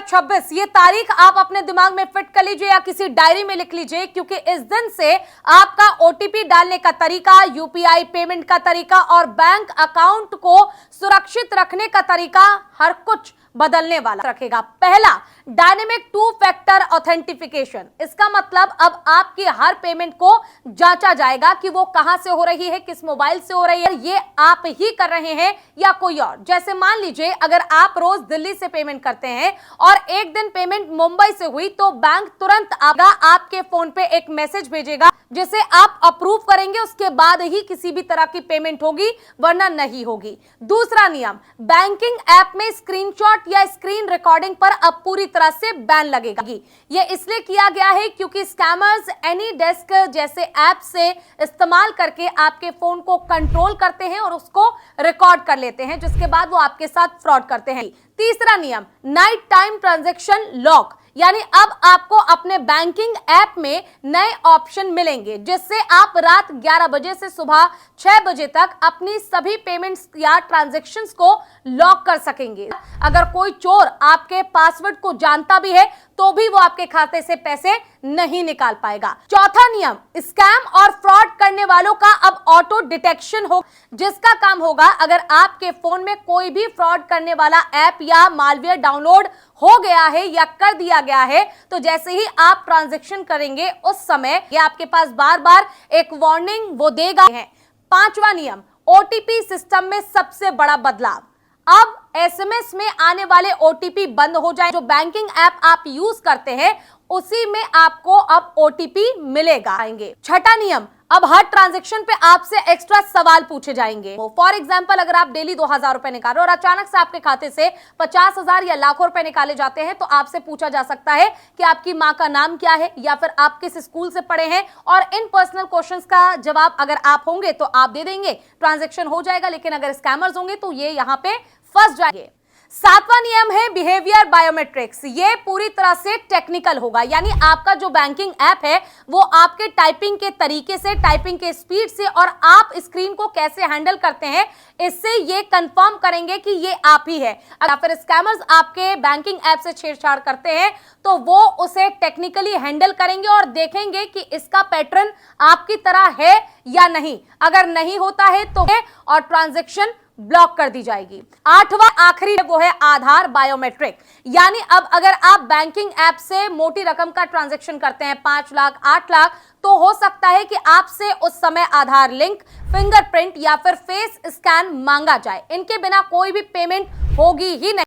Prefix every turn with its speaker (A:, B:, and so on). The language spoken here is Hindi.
A: 2026 ये तारीख आप अपने दिमाग में फिट कर लीजिए या किसी डायरी में लिख लीजिए, क्योंकि इस दिन से आपका ओटीपी डालने का तरीका, यूपीआई पेमेंट का तरीका और बैंक अकाउंट को सुरक्षित रखने का तरीका हर कुछ बदलने वाला रखेगा। पहला, डायनेमिक टू फैक्टर ऑथेंटिफिकेशन। इसका मतलब अब आपकी हर पेमेंट को जांचा जाएगा कि वो कहां से हो रही है, किस मोबाइल से हो रही है, ये आप ही कर रहे हैं या कोई और। जैसे मान लीजिए अगर आप रोज दिल्ली से पेमेंट करते हैं और एक दिन पेमेंट मुंबई से हुई तो बैंक तुरंत आपके फोन पे एक मैसेज भेजेगा जिसे आप अप्रूव करेंगे, उसके बाद ही किसी भी तरह की पेमेंट होगी, वरना नहीं होगी। दूसरा नियम, बैंकिंग ऐप में स्क्रीनशॉट या स्क्रीन रिकॉर्डिंग पर अब पूरी तरह से बैन लगेगा। यह इसलिए किया गया है क्योंकि स्कैमर्स एनी डेस्क जैसे ऐप से इस्तेमाल करके आपके फोन को कंट्रोल करते हैं और उसको रिकॉर्ड कर लेते हैं, जिसके बाद वो आपके साथ फ्रॉड करते हैं। तीसरा नियम, नाइट टाइम ट्रांजैक्शन लॉक, यानी अब आपको अपने बैंकिंग ऐप में नए ऑप्शन मिलेंगे जिससे आप रात 11 बजे से सुबह 6 बजे तक अपनी सभी पेमेंट्स या ट्रांजैक्शंस को लॉक कर सकेंगे। अगर कोई चोर आपके पासवर्ड को जानता भी है तो भी वो आपके खाते से पैसे नहीं निकाल पाएगा। चौथा नियम, स्कैम और फ्रॉड करने वालों का अब ऑटो डिटेक्शन हो, जिसका काम होगा अगर आपके फोन में कोई भी फ्रॉड करने वाला ऐप या मालवेयर डाउनलोड हो गया है या कर दिया गया है तो जैसे ही आप ट्रांजैक्शन करेंगे उस समय ये आपके पास बार बार एक वार्निंग वो देगा है। पांचवा नियम, ओटीपी सिस्टम में सबसे बड़ा बदलाव, अब एसएमएस में आने वाले ओटीपी बंद हो जाए। जो बैंकिंग ऐप आप यूज करते हैं उसी में आपको अब ओटीपी मिलेगा। छठा नियम, अब हर ट्रांजैक्शन पे आपसे एक्स्ट्रा सवाल पूछे जाएंगे। फॉर एग्जांपल अगर आप डेली 2000 रुपए निकाल रहे हो और अचानक से आपके खाते से 50,000 या लाखों रुपए निकाले जाते हैं तो आपसे पूछा जा सकता है कि आपकी मां का नाम क्या है या फिर आप किस स्कूल से पढ़े हैं, और इन पर्सनल क्वेश्चंस का जवाब अगर आप होंगे तो आप दे देंगे, ट्रांजैक्शन हो जाएगा। लेकिन अगर स्कैमर्स होंगे तो ये यहां पे फंस जाएंगे। सातवां नियम है बिहेवियर बायोमेट्रिक्स। ये पूरी तरह से टेक्निकल होगा, यानी आपका जो बैंकिंग ऐप है वो आपके टाइपिंग के तरीके से, टाइपिंग के स्पीड से और आप स्क्रीन को कैसे हैंडल करते हैं इससे ये कंफर्म करेंगे कि ये आप ही है। अगर फिर स्कैमर्स आपके बैंकिंग ऐप से छेड़छाड़ करते हैं तो वो उसे टेक्निकली हैंडल करेंगे और देखेंगे कि इसका पैटर्न आपकी तरह है या नहीं। अगर नहीं होता है तो और ट्रांजैक्शन ब्लॉक कर दी जाएगी। आठवां आखिरी वो है आधार बायोमेट्रिक, यानी अब अगर आप बैंकिंग ऐप से मोटी रकम का ट्रांजैक्शन करते हैं 5 लाख 8 लाख तो हो सकता है कि आपसे उस समय आधार लिंक, फिंगरप्रिंट या फिर फेस स्कैन मांगा जाए। इनके बिना कोई भी पेमेंट होगी ही नहीं।